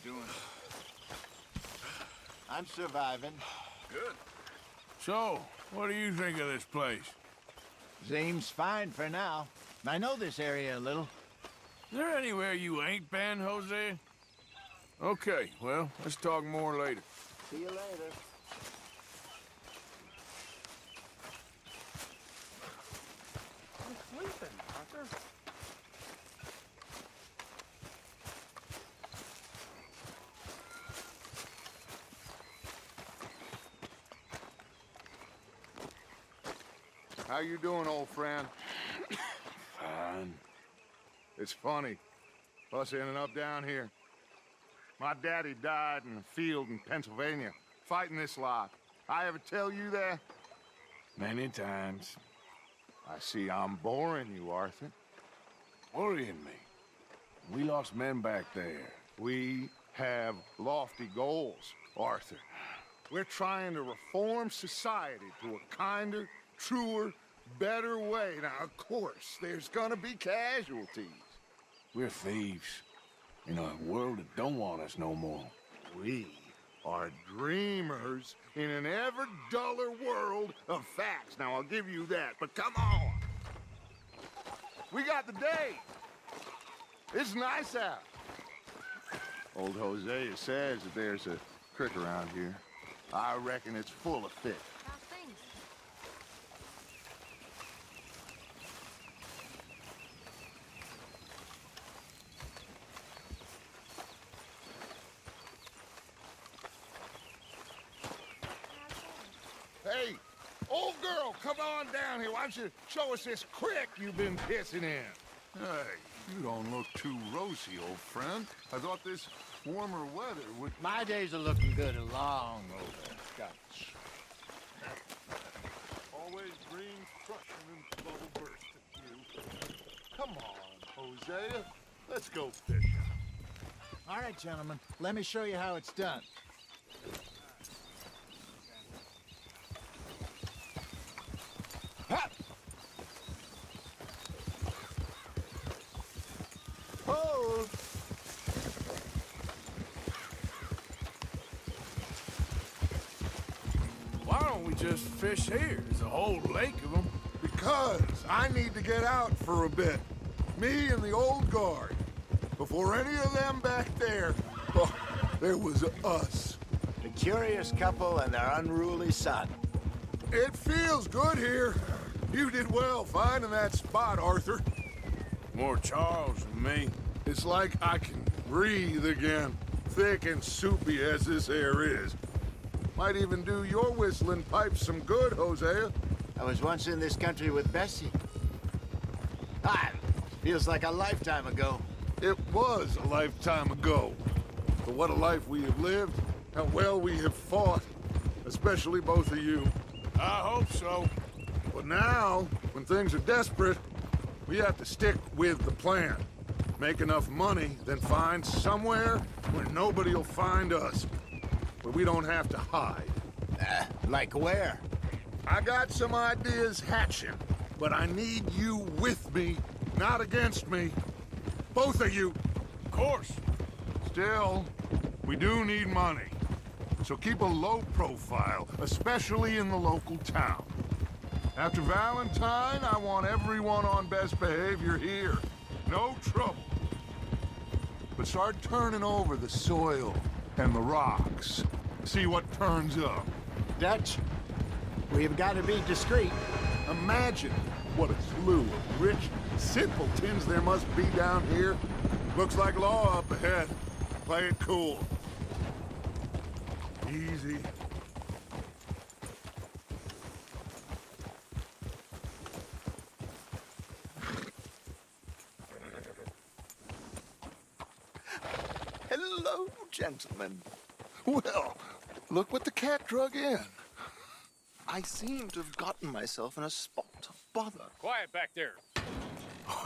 doing? I'm surviving. Good. So, what do you think of this place? Seems fine for now. I know this area a little. Is there anywhere you ain't been, Jose? Okay, well, let's talk more later. See you later. I'm sleeping, Arthur. How you doing, old friend? Fine. It's funny, us ending up down here. My daddy died in a field in Pennsylvania, fighting this lot. I ever tell you that? Many times. I see I'm boring you, Arthur. Worrying me. We lost men back there. We have lofty goals, Arthur. We're trying to reform society to a kinder, truer, better way. Now, of course, there's gonna be casualties. We're thieves. In a world that don't want us no more. We are dreamers in an ever duller world of facts. Now, I'll give you that, but come on. We got the day. It's nice out. Old Hosea says that there's a creek around here. I reckon it's full of fish. How's things? Hey, old girl, come on down here. Why don't you show us this creek you've been pissing in? Hey, you don't look too rosy, old friend. I thought this warmer weather would... My days are looking good along over Scotch. Always dreams crushing and bubble bursting, you. Come on, Hosea. Let's go fishing. All right, gentlemen. Let me show you how it's done. Ha! Hold! Why don't we just fish here? There's a whole lake of them. Because I need to get out for a bit. Me and the old guard. Before any of them back there, oh, there was us. The curious couple and their unruly son. It feels good here. You did well finding that spot, Arthur. More Charles than me. It's like I can breathe again, thick and soupy as this air is. Might even do your whistling pipes some good, Hosea. I was once in this country with Bessie. Ah, feels like a lifetime ago. It was a lifetime ago. But what a life we have lived, how well we have fought, especially both of you. I hope so. But now, when things are desperate, we have to stick with the plan. Make enough money, then find somewhere where nobody will find us. Where we don't have to hide. Like where? I got some ideas hatching, but I need you with me, not against me. Both of you. Of course. Still, we do need money. So keep a low profile, especially in the local town. After Valentine, I want everyone on best behavior here. No trouble. But start turning over the soil and the rocks. See what turns up. Dutch, we've got to be discreet. Imagine what a slew of rich simpletons there must be down here. Looks like law up ahead. Play it cool. Easy. Hello, gentlemen. Well, look what the cat drug in. I seem to have gotten myself in a spot of bother. Quiet back there.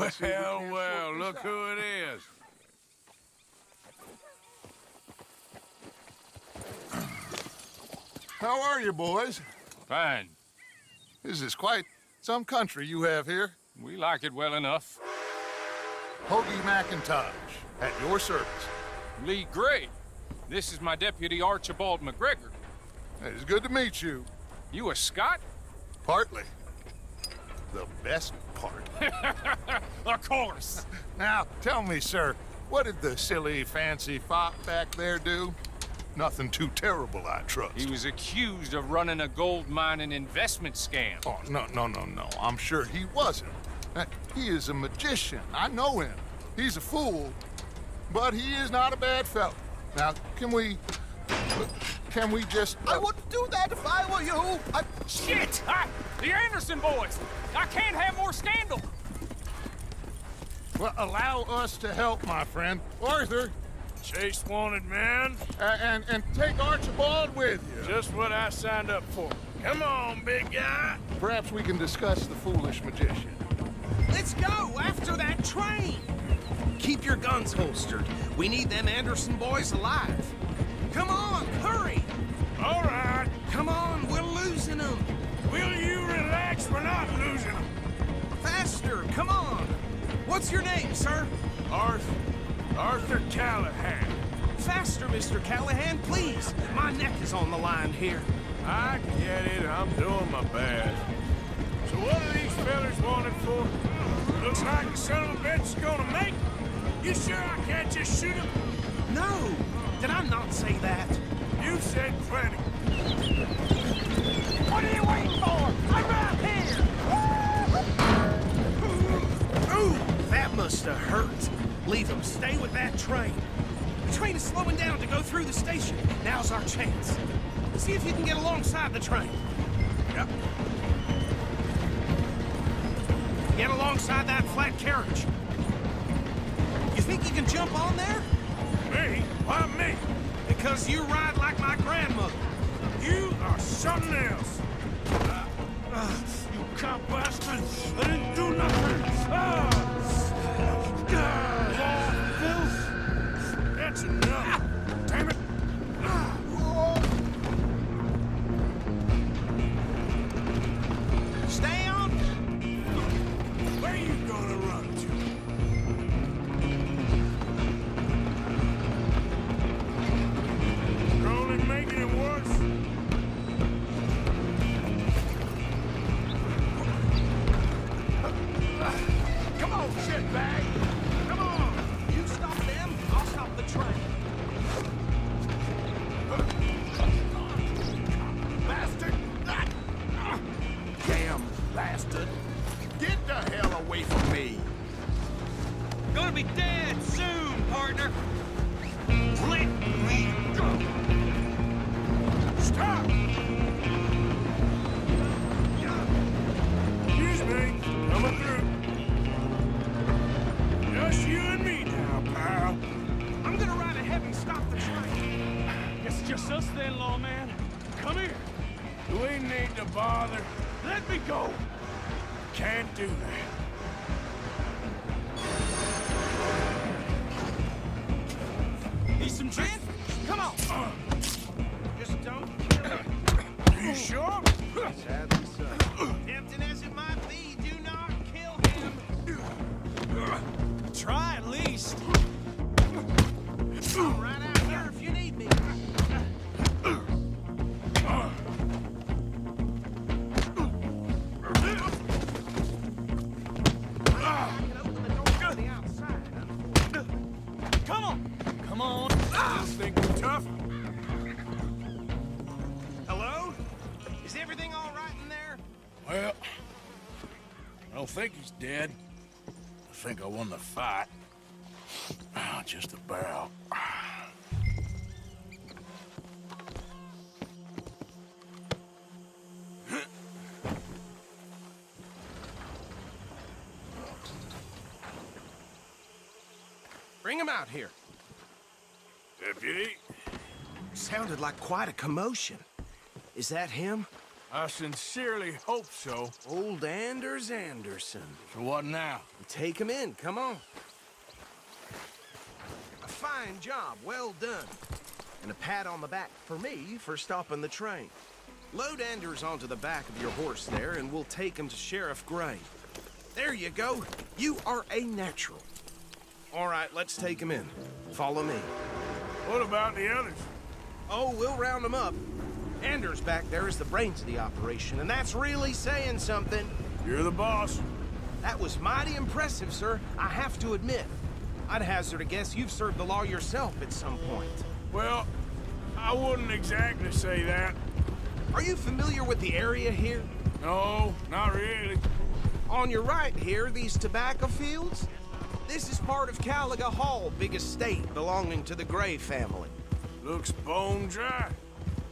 Well, look who it is. How are you, boys? Fine. This is quite some country you have here. We like it well enough. Hoagie McIntosh, at your service. Lee Gray. This is my deputy, Archibald McGregor. It's good to meet you. You a Scot? Partly. The best part. Of course. Now, tell me, sir, what did the silly, fancy fop back there do? Nothing too terrible, I trust. He was accused of running a gold mining investment scam. Oh, no. I'm sure he wasn't. He is a magician. I know him. He's a fool, but he is not a bad fellow. Now, can we just... I wouldn't do that if I were you. Shit! The Anderson boys! I can't have more scandal! Well, allow us to help, my friend. Arthur, Chase wanted man. and take Archibald with you. Just what I signed up for. Come on, big guy. Perhaps we can discuss the foolish magician. Let's go after that train! Keep your guns holstered. We need them Anderson boys alive. Come on, hurry! All right. Come on, we're losing them. Will you relax? We're not losing them. Faster, come on. What's your name, sir? Arthur Callahan. Faster, Mr. Callahan, please. My neck is on the line here. I get it. I'm doing my best. So what are these fellas wanted for? Looks like the son of a bitch is gonna make. You sure I can't just shoot him? No, did I not say that? You said plenty. What are you waiting for? I'm right here! Ooh, that must have hurt. Leave them. Stay with that train. The train is slowing down to go through the station. Now's our chance. See if you can get alongside the train. Yep. Get alongside that flat carriage. You think you can jump on there? Me? Why me? Because you ride like my grandmother. You are something else. You cop bastard! I didn't do nothing! Filth! That's enough! Damn it! Stay on. Where you gonna run to? You're only making it worse. Come on, shitbag. Come on. You stop them, I'll stop the train. Bastard! Damn bastard! Get the hell away from me! Gonna be dead soon, partner. Let me go. Stop! Excuse me, coming through. Just you and me now, pal. I'm gonna ride ahead and stop the train. It's just us then, lawman. Come here. Do we need to bother? Let me go. Can't do that. Need some gin? Come on. Just don't. You sure? Sadly so. Tempting as it might be, do not kill him. Try at least. I'm right out here if you need me. Come on. Come on. This thing tough? Hello? Is everything all right in there? Well, I don't think he's dead. I think I won the fight. Just about. Bring him out here. Deputy, Sounded like quite a commotion. Is that him? I sincerely hope so. Old Anders Anderson. So what now? Take him in, come on. A fine job, well done. And a pat on the back for me for stopping the train. Load Anders onto the back of your horse there, and we'll take him to Sheriff Gray. There you go. You are a natural. All right, let's take him in. Follow me. What about the others? Oh, we'll round them up. Anders back there is the brains of the operation, and that's really saying something. You're the boss. That was mighty impressive, sir. I have to admit. I'd hazard a guess you've served the law yourself at some point. Well, I wouldn't exactly say that. Are you familiar with the area here? No, not really. On your right here, these tobacco fields? This is part of Caliga Hall, big estate belonging to the Gray family. Looks bone dry.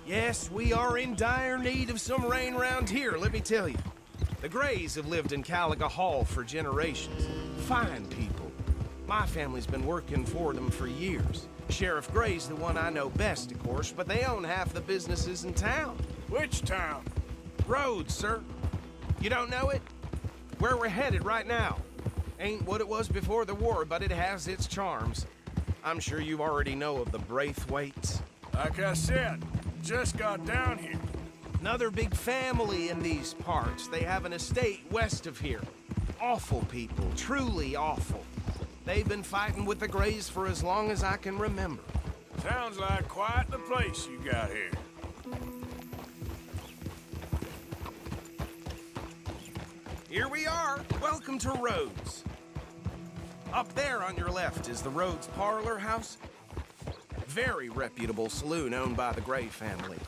Yes, we are in dire need of some rain round here, let me tell you. The Grays have lived in Caliga Hall for generations. Fine people. My family's been working for them for years. Sheriff Gray's the one I know best, of course, but they own half the businesses in town. Which town? Rhodes, sir. You don't know it? Where we're headed right now. Ain't what it was before the war, but it has its charms. I'm sure you already know of the Braithwaites. Like I said, just got down here. Another big family in these parts. They have an estate west of here. Awful people, truly awful. They've been fighting with the Grays for as long as I can remember. Sounds like quite the place you got here. Here we are. Welcome to Rhodes. Up there on your left is the Rhodes Parlor House. Very reputable saloon owned by the Gray family.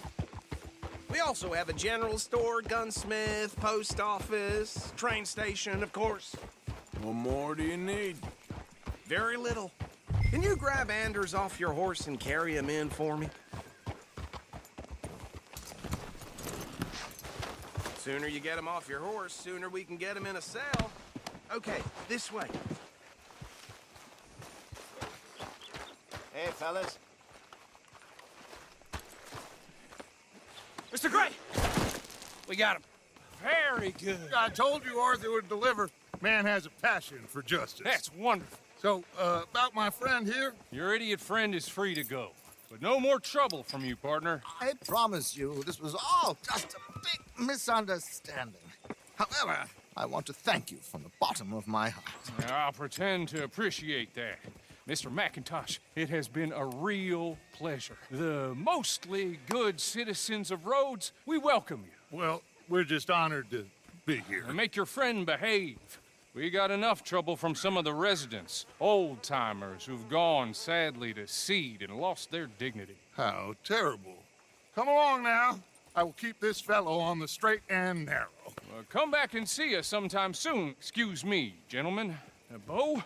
We also have a general store, gunsmith, post office, train station, of course. What more do you need? Very little. Can you grab Anders off your horse and carry him in for me? Sooner you get him off your horse, sooner we can get him in a cell. Okay, this way. Hey, fellas. Mr. Gray! We got him. Very good. I told you Arthur would deliver. Man has a passion for justice. That's wonderful. So, about my friend here? Your idiot friend is free to go. But no more trouble from you, partner. I promise you, this was all just a big misunderstanding. However, I want to thank you from the bottom of my heart. I'll pretend to appreciate that. Mr. McIntosh, it has been a real pleasure. The mostly good citizens of Rhodes, we welcome you. Well, we're just honored to be here. And make your friend behave. We got enough trouble from some of the residents, old-timers who've gone, sadly, to seed and lost their dignity. How terrible. Come along now. I will keep this fellow on the straight and narrow. Come back and see us sometime soon. Excuse me, gentlemen. Bo,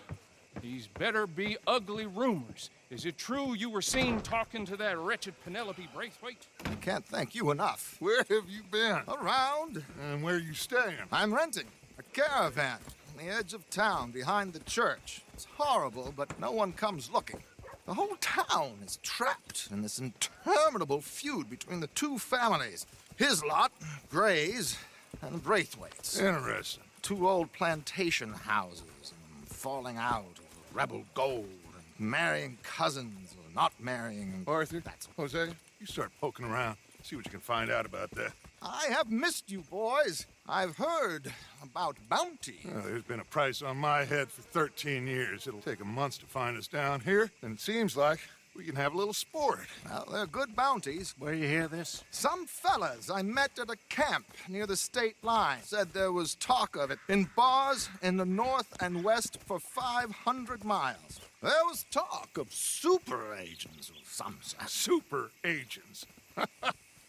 these better be ugly rumors. Is it true you were seen talking to that wretched Penelope Braithwaite? I can't thank you enough. Where have you been? Around, And where are you staying? I'm renting a caravan on the edge of town behind the church. It's horrible, but no one comes looking. The whole town is trapped in this interminable feud between the two families. His lot, Gray's, and Braithwaite's. Interesting. Two old plantation houses, and falling out over rebel gold, and marrying cousins or not marrying. Arthur, That's Jose, you start poking around. See what you can find out about that. I have missed you, boys. I've heard about bounty. There's been a price on my head for 13 years. It'll take a month to find us down here, and it seems like we can have a little sport. Well, they're good bounties. Where you hear this? Some fellas I met at a camp near the state line said there was talk of it in bars in the north and west for 500 miles. There was talk of super agents of some sort. Super agents.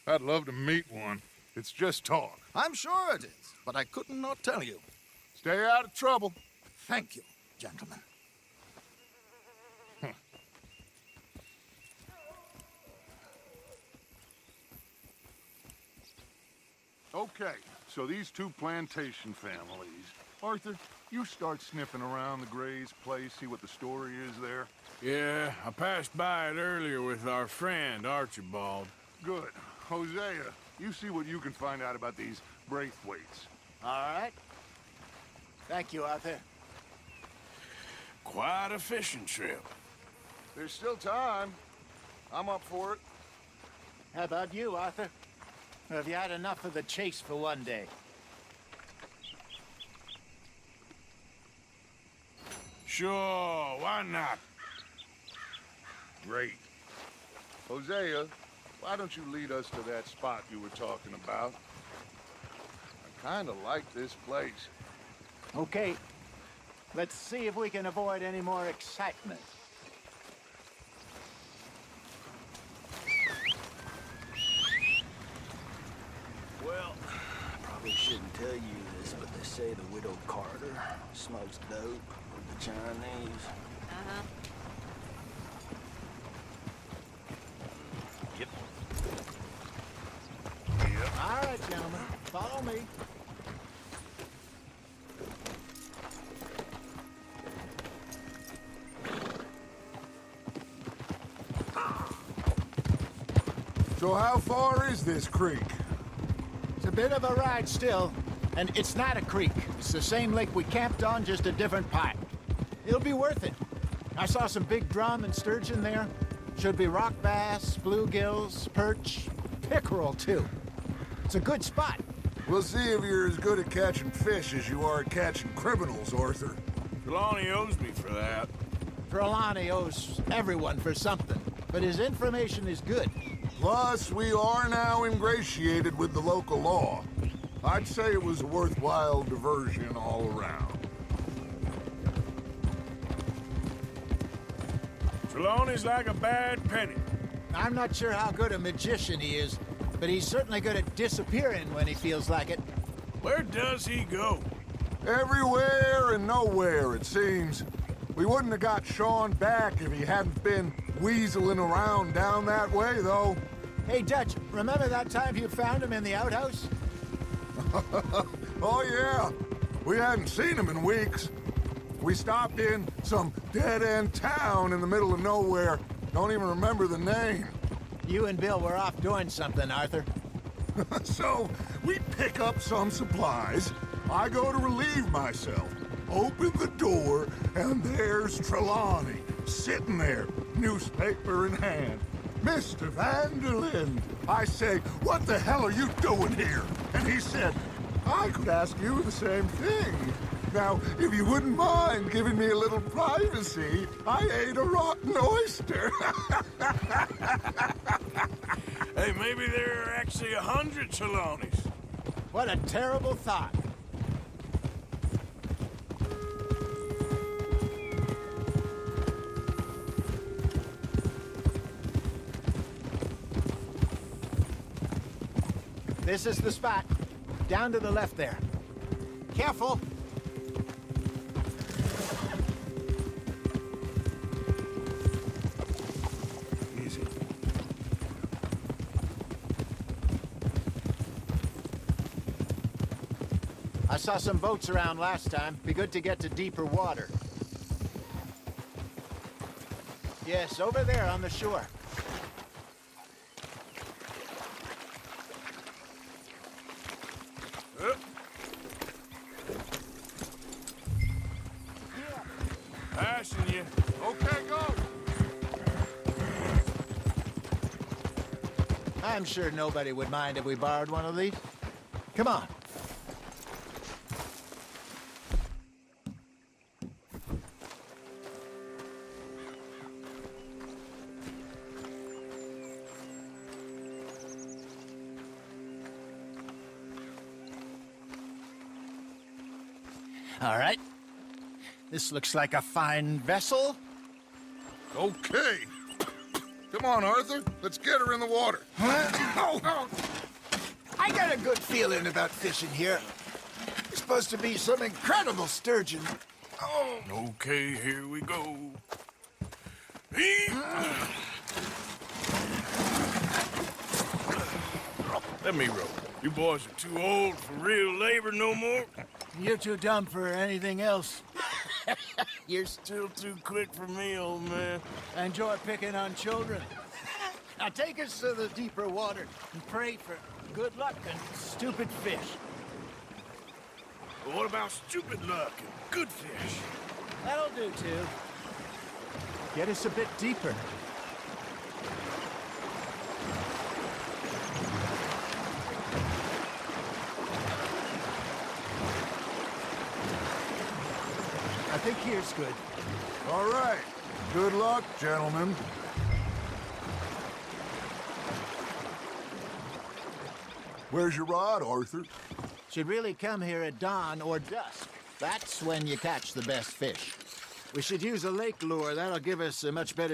I'd love to meet one. It's just talk. I'm sure it is, but I couldn't not tell you. Stay out of trouble. Thank you, gentlemen. Okay, so these two plantation families. Arthur, you start sniffing around the Gray's place, see what the story is there. Yeah, I passed by it earlier with our friend, Archibald. Good. Hosea, you see what you can find out about these Braithwaites. All right. Thank you, Arthur. Quite a fishing trip. There's still time. I'm up for it. How about you, Arthur? Or have you had enough of the chase for one day? Sure, why not? Great. Hosea, why don't you lead us to that spot you were talking about? I kind of like this place. Okay. Let's see if we can avoid any more excitement. Well, I probably shouldn't tell you this, but they say the widow Carter smokes dope with the Chinese. Yep. All right, gentlemen. Follow me. So how far is this creek? It's a bit of a ride still, and it's not a creek. It's the same lake we camped on, just a different pipe. It'll be worth it. I saw some big drum and sturgeon there. Should be rock bass, bluegills, perch, pickerel too. It's a good spot. We'll see if you're as good at catching fish as you are at catching criminals, Arthur. Trelawney owes me for that. Trelawney owes everyone for something, but his information is good. Plus, we are now ingratiated with the local law. I'd say it was a worthwhile diversion all around. Trelawney's like a bad penny. I'm not sure how good a magician he is, but he's certainly good at disappearing when he feels like it. Where does he go? Everywhere and nowhere, it seems. We wouldn't have got Sean back if he hadn't been weaseling around down that way, though. Hey, Dutch, remember that time you found him in the outhouse? Oh, yeah. We hadn't seen him in weeks. We stopped in some dead-end town in the middle of nowhere. Don't even remember the name. You and Bill were off doing something, Arthur. So, we pick up some supplies. I go to relieve myself. Open the door, and there's Trelawney, sitting there, newspaper in hand. Mr. Van der Linde. I say, what the hell are you doing here? And he said, I could ask you the same thing. Now, if you wouldn't mind giving me a little privacy, I ate a rotten oyster. Hey, maybe there are actually 100 Trelawneys. What a terrible thought. This is the spot. Down to the left there. Careful. Easy. I saw some boats around last time. Be good to get to deeper water. Yes, over there on the shore. Passing you. Okay, go. I'm sure nobody would mind if we borrowed one of these. Come on. All right. This looks like a fine vessel. Okay. Come on, Arthur. Let's get her in the water. Oh. I got a good feeling about fishing here. It's supposed to be some incredible sturgeon. Oh. Okay, here we go. Let me row. You boys are too old for real labor no more. You're too dumb for anything else. You're still too quick for me, old man. I enjoy picking on children. Now take us to the deeper water and pray for good luck and stupid fish. But what about stupid luck and good fish? That'll do, too. Get us a bit deeper. I think here's good. All right. Good luck, gentlemen. Where's your rod, Arthur? Should really come here at dawn or dusk. That's when you catch the best fish. We should use a lake lure. That'll give us a much better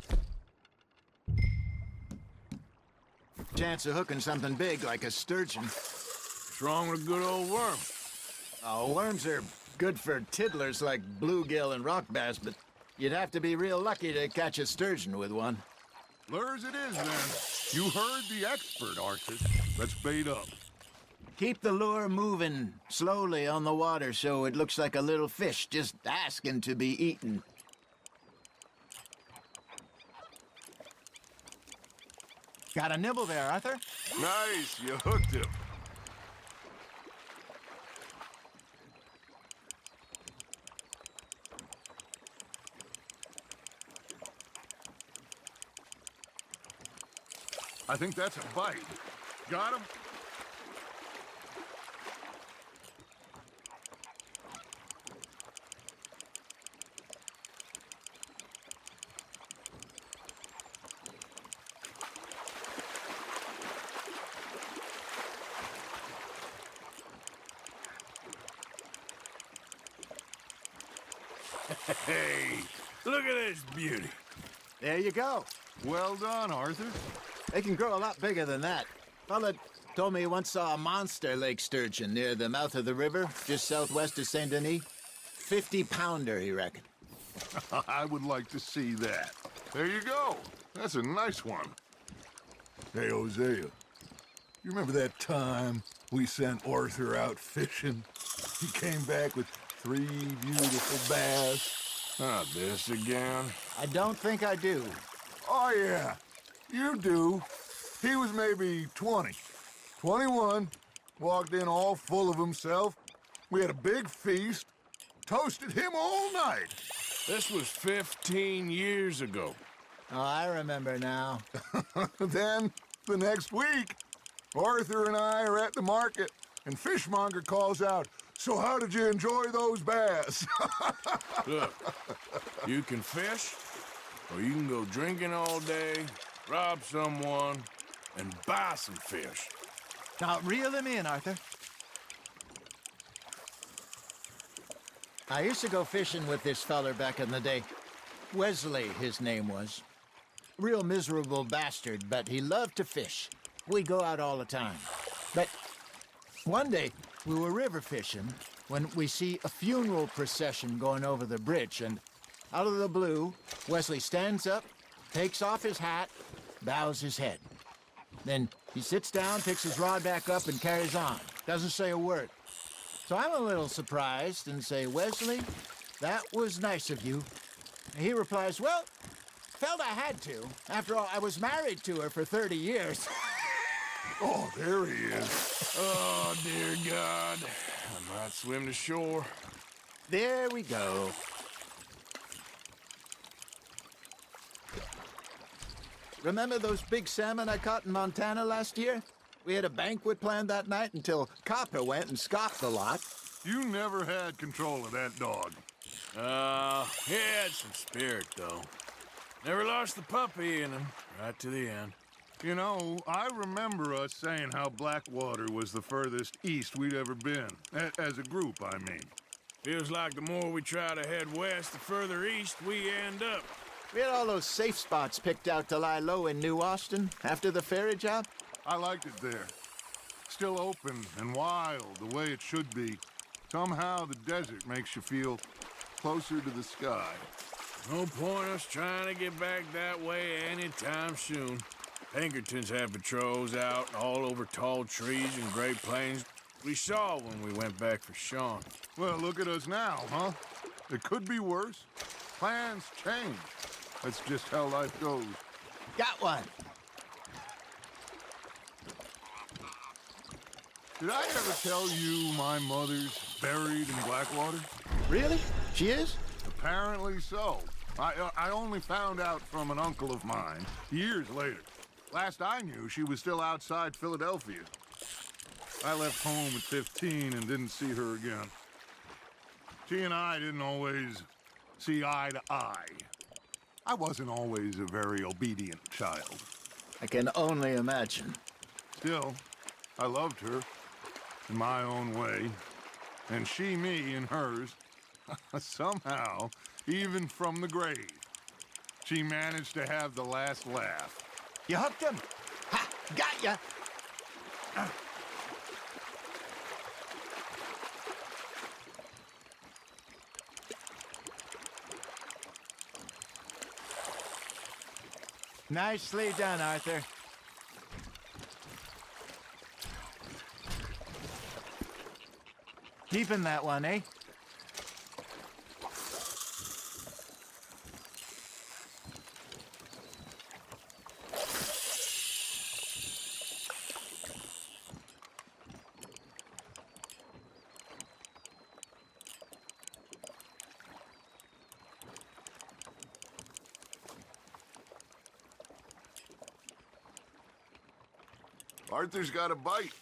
chance of hooking something big like a sturgeon. What's wrong with a good old worm? Oh, worms are good for tiddlers like bluegill and rock bass, but you'd have to be real lucky to catch a sturgeon with one. Lures it is, then. You heard the expert, Arthur. Let's bait up. Keep the lure moving slowly on the water so it looks like a little fish just asking to be eaten. Got a nibble there, Arthur? Nice, you hooked him. I think that's a bite. Got him? Hey, look at this beauty. There you go. Well done, Arthur. They can grow a lot bigger than that. Fella told me he once saw a monster lake sturgeon near the mouth of the river, just southwest of Saint Denis. 50-pounder, he reckoned. I would like to see that. There you go. That's a nice one. Hey, Hosea. You remember that time we sent Arthur out fishing? He came back with 3 beautiful bass. Not this again. I don't think I do. Oh, yeah. You do. He was maybe 20. 21. Walked in all full of himself. We had a big feast. Toasted him all night. This was 15 years ago. Oh, I remember now. Then, the next week, Arthur and I are at the market, and Fishmonger calls out, "So how did you enjoy those bass?" Look, you can fish, or you can go drinking all day, rob someone, and buy some fish. Now, reel him in, Arthur. I used to go fishing with this feller back in the day. Wesley, his name was. Real miserable bastard, but he loved to fish. We'd go out all the time. But one day, we were river fishing when we see a funeral procession going over the bridge, and out of the blue, Wesley stands up, takes off his hat, bows his head. Then he sits down, picks his rod back up, and carries on. Doesn't say a word. So I'm a little surprised and say, "Wesley, that was nice of you." And he replies, "Well, felt I had to. After all, I was married to her for 30 years. Oh, there he is. Oh, dear God. I might swim to shore. There we go. Remember those big salmon I caught in Montana last year? We had a banquet planned that night until Copper went and scoffed a lot. You never had control of that dog. He had some spirit, though. Never lost the puppy in him, right to the end. You know, I remember us saying how Blackwater was the furthest east we'd ever been. As a group, I mean. Feels like the more we try to head west, the further east we end up. We had all those safe spots picked out to lie low in New Austin after the ferry job. I liked it there. Still open and wild, the way it should be. Somehow the desert makes you feel closer to the sky. No point us trying to get back that way anytime soon. Pinkertons have patrols out all over tall trees and Great Plains. We saw when we went back for Sean. Well, look at us now, huh? It could be worse. Plans change. That's just how life goes. Got one. Did I ever tell you my mother's buried in Blackwater? Really? She is? Apparently so. I only found out from an uncle of mine years later. Last I knew, she was still outside Philadelphia. I left home at 15 and didn't see her again. She and I didn't always see eye to eye. I wasn't always a very obedient child. I can only imagine. Still, I loved her in my own way, and she me in hers. Somehow, even from the grave, she managed to have the last laugh. You hooked him? Ha! Got ya! Nicely done, Arthur. Keeping that one, eh? Arthur's got a bite.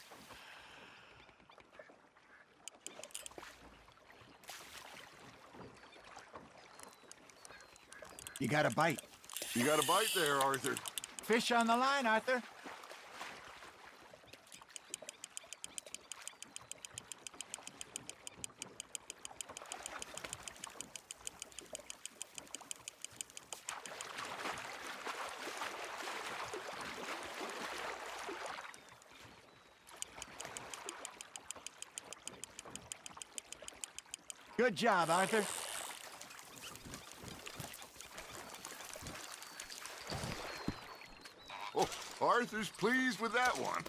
You got a bite. You got a bite there, Arthur. Fish on the line, Arthur. Good job, Arthur. Oh, Arthur's pleased with that one.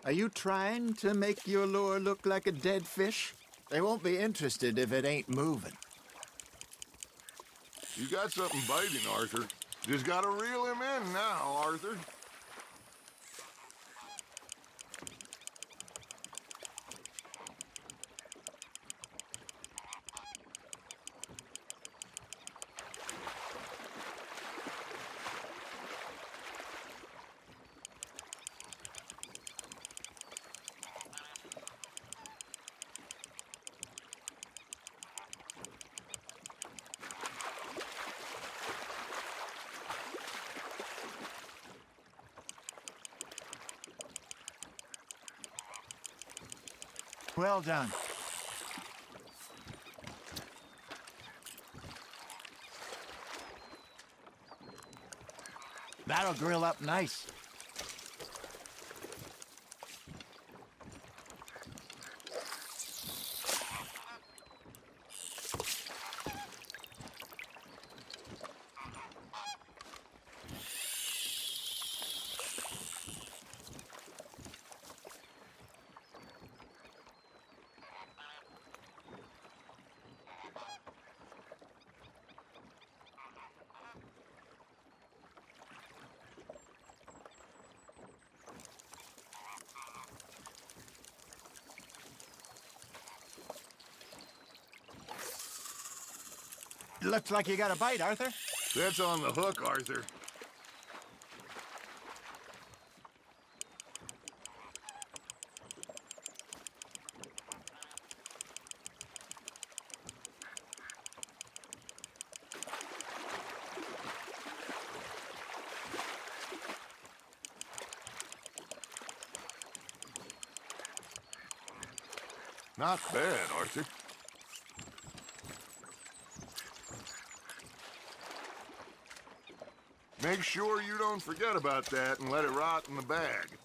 Are you trying to make your lure look like a dead fish? They won't be interested if it ain't moving. You got something biting, Arthur. Just gotta reel him in now, Arthur. Well done. That'll grill up nice. Looks like you got a bite, Arthur. That's on the hook, Arthur. Not bad, Arthur. Make sure you don't forget about that and let it rot in the bag.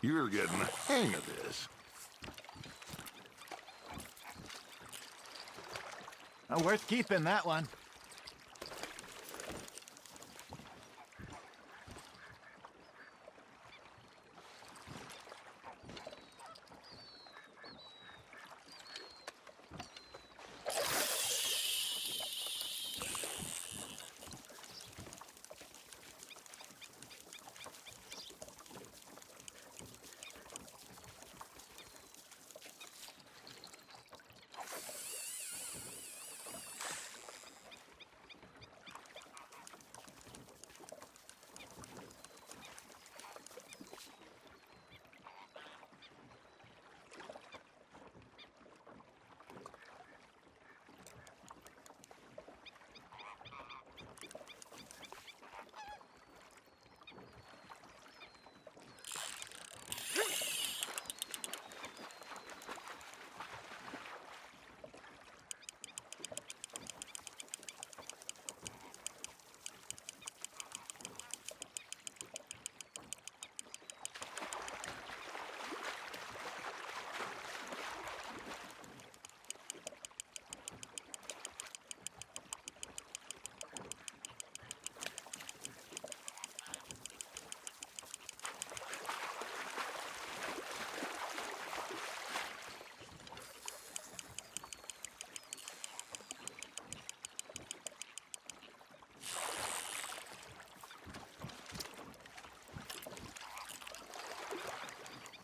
You're getting the hang of this. Worth keeping, that one.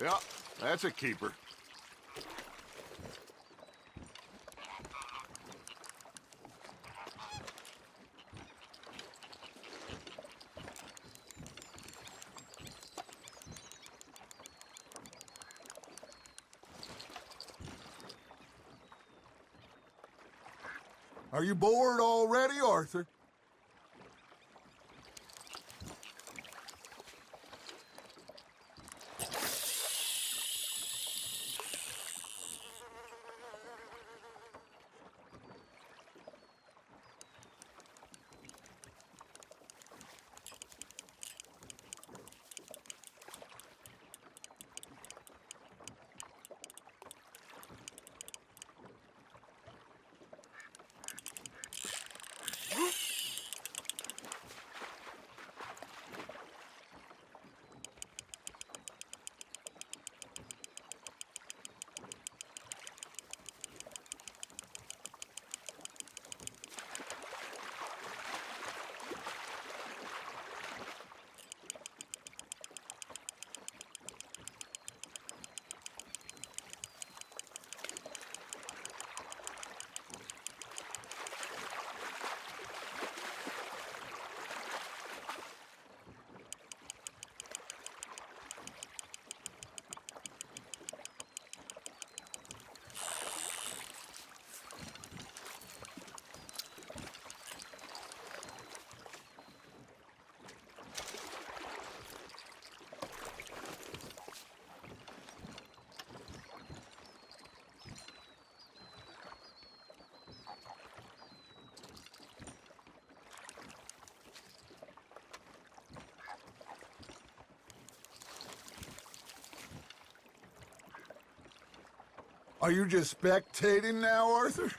Yeah, that's a keeper. Are you bored already, Arthur? Are you just spectating now, Arthur?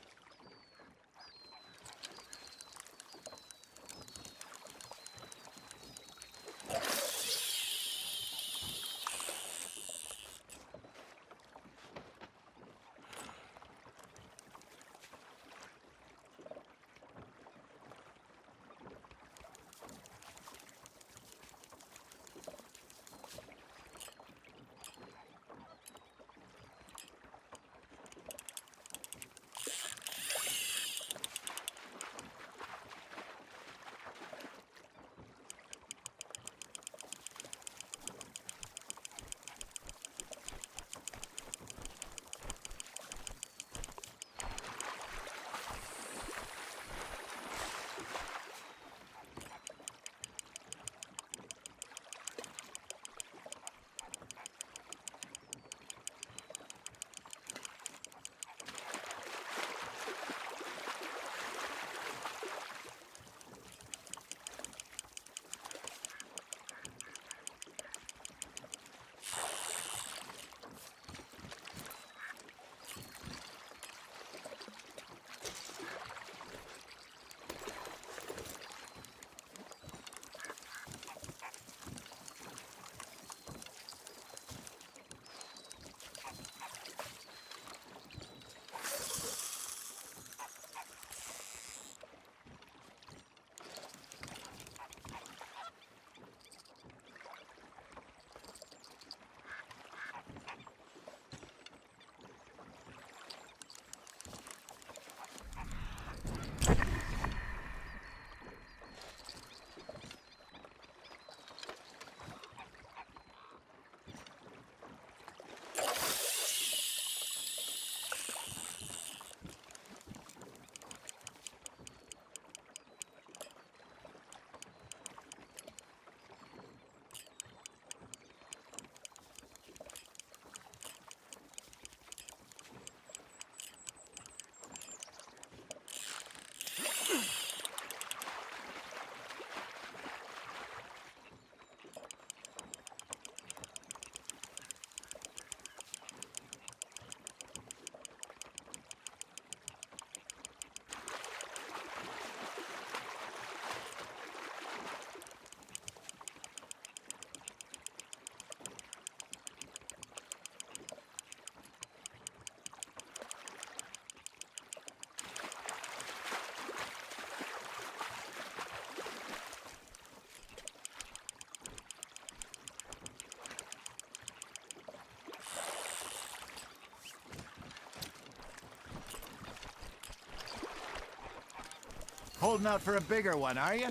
Holding out for a bigger one, are you?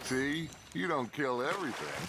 See? You don't kill everything.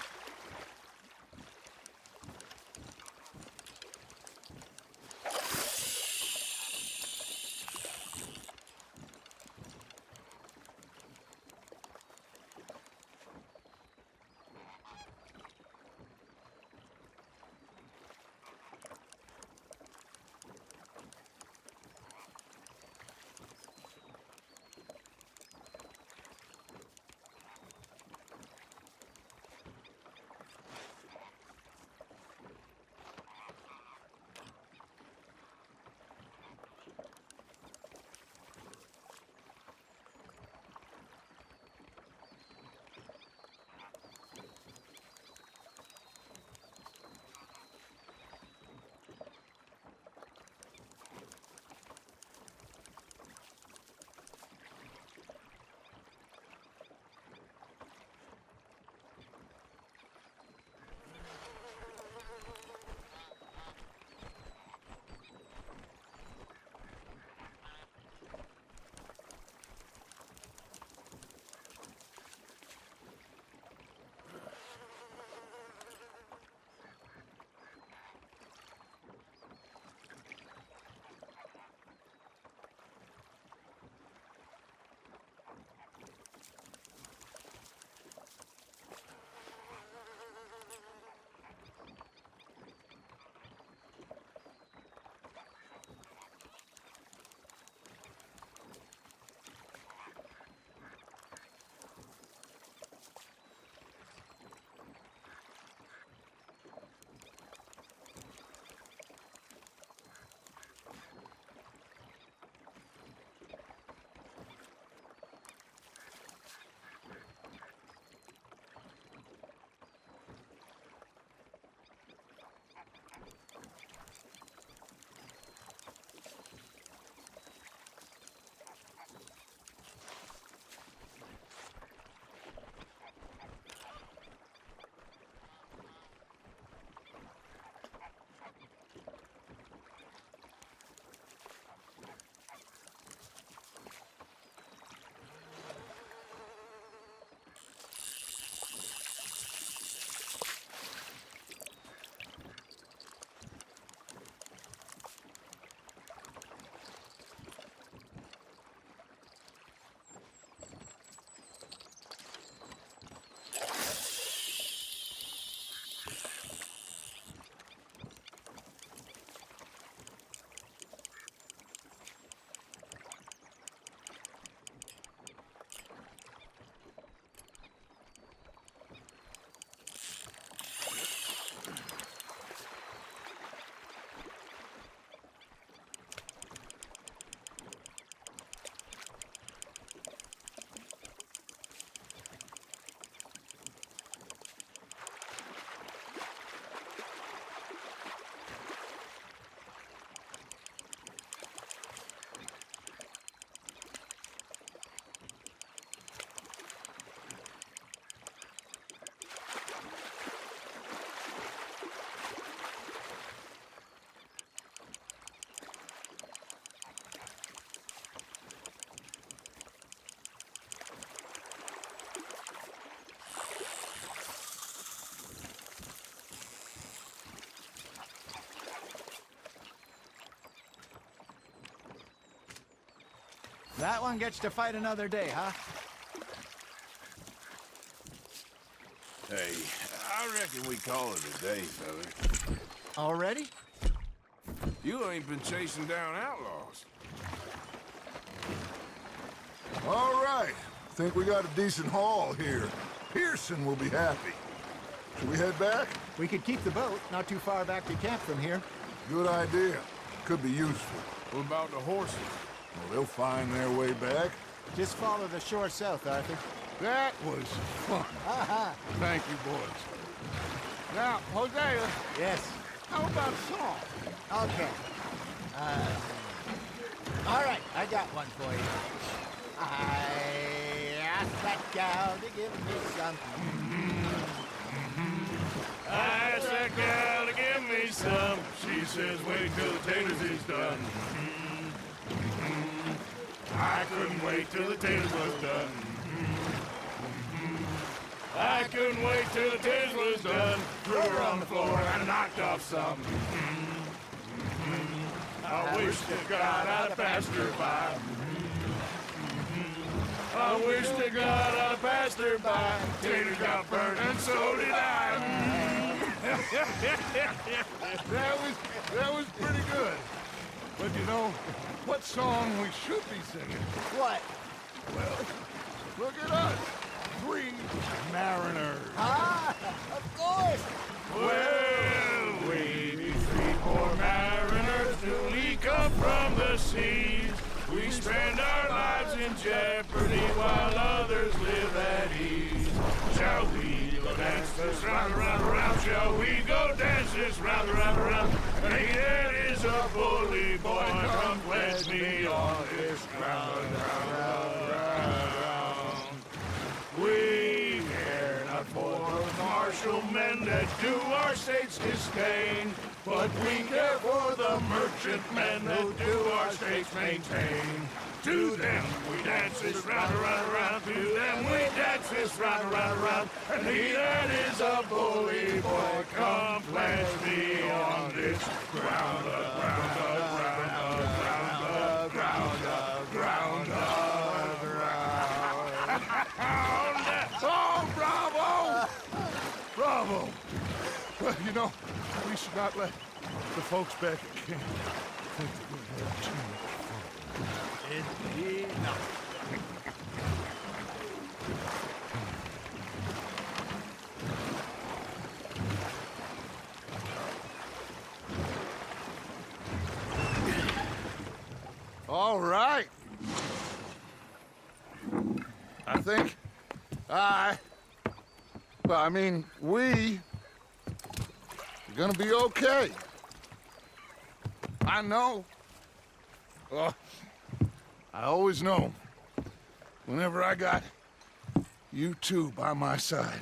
That one gets to fight another day, huh? Hey, I reckon we call it a day, fella. Already? You ain't been chasing down outlaws. All right. Think we got a decent haul here. Pearson will be happy. Should we head back? We could keep the boat not too far back to camp from here. Good idea. Could be useful. What about the horses? Well, they'll find their way back. Just follow the shore south, Arthur. That was fun. Thank you, boys. Now, Hosea, Yes. how about a song? Okay. All right, I got one for you. I asked that gal to give me some. I asked that gal to give me some. She says, wait till the taters is done. I couldn't wait till the taters was done. I couldn't wait till the taters was done. Threw her on the floor and knocked off some. I wish to God I'd have passed her by. I wish to God I'd have passed her by. Taters got burned and so did I. That was pretty good. But you know, what song we should be singing? What? Well, look at us. 3 mariners. Ah, of course. Well, we be 3 poor mariners newly come from the seas. We spend our lives in jeopardy while others live at ease. Shall we go dance this round, around, around? Shall we go dance this round, around, around? Hey, that is a bully boy. Come pledge me on this ground, ground. We care not for the martial men that do our state's disdain, but we care for the merchantmen that do our state's maintain. To them we dance this round, around, around. To them we dance this round, around, around. And he that is a bully boy, come pledge me on this ground, ground, ground, ground, ground, ground, ground. Oh, bravo! Bravo! Well, you know, we should not let the folks back at camp think that we had too much fun. Indeed not. All right. I think we are gonna be okay. I know. I always know. Whenever I got you two by my side,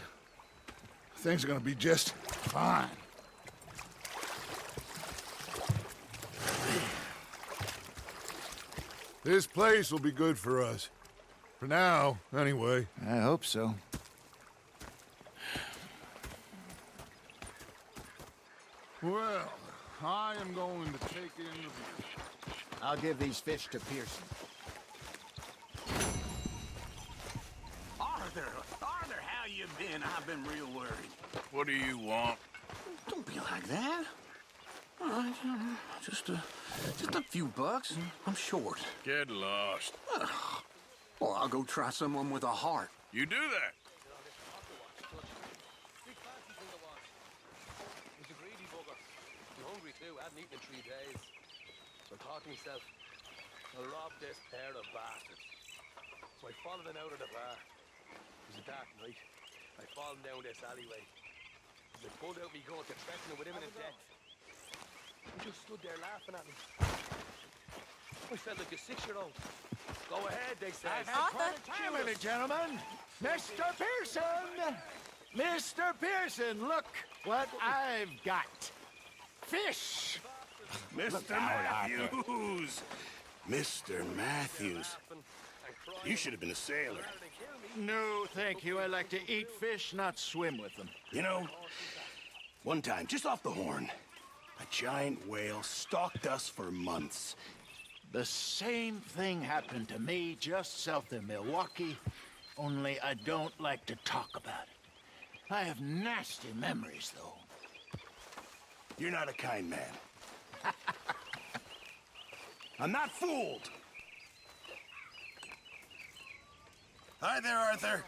things are gonna be just fine. This place will be good for us. For now, anyway. I hope so. Well, I am going to take in the view. I'll give these fish to Pearson. Arthur, how you been? I've been real worried. What do you want? Don't be like that. All right, just a few bucks. I'm short. Get lost. Well, I'll go try someone with a heart. You do that. He's a greedy bugger. He's hungry too. Hadn't eaten in 3 days. So I thought to myself, I'll rob this pair of bastards. So I followed him out of the bar. It was a dark night. I followed him down this alleyway. As I pulled out my gun to threaten him with imminent death. He just stood there laughing at me. I felt like a 6-year-old. Go ahead, they said. Wait a minute, gentlemen. Mr. Pearson! Mr. Pearson, look what I've got. Fish! Mr. Matthews! Mr. Matthews. You should have been a sailor. No, thank you. I like to eat fish, not swim with them. You know, one time, just off the Horn, a giant whale stalked us for months. The same thing happened to me just south of Milwaukee, only I don't like to talk about it. I have nasty memories, though. You're not a kind man. I'm not fooled. Hi there, Arthur.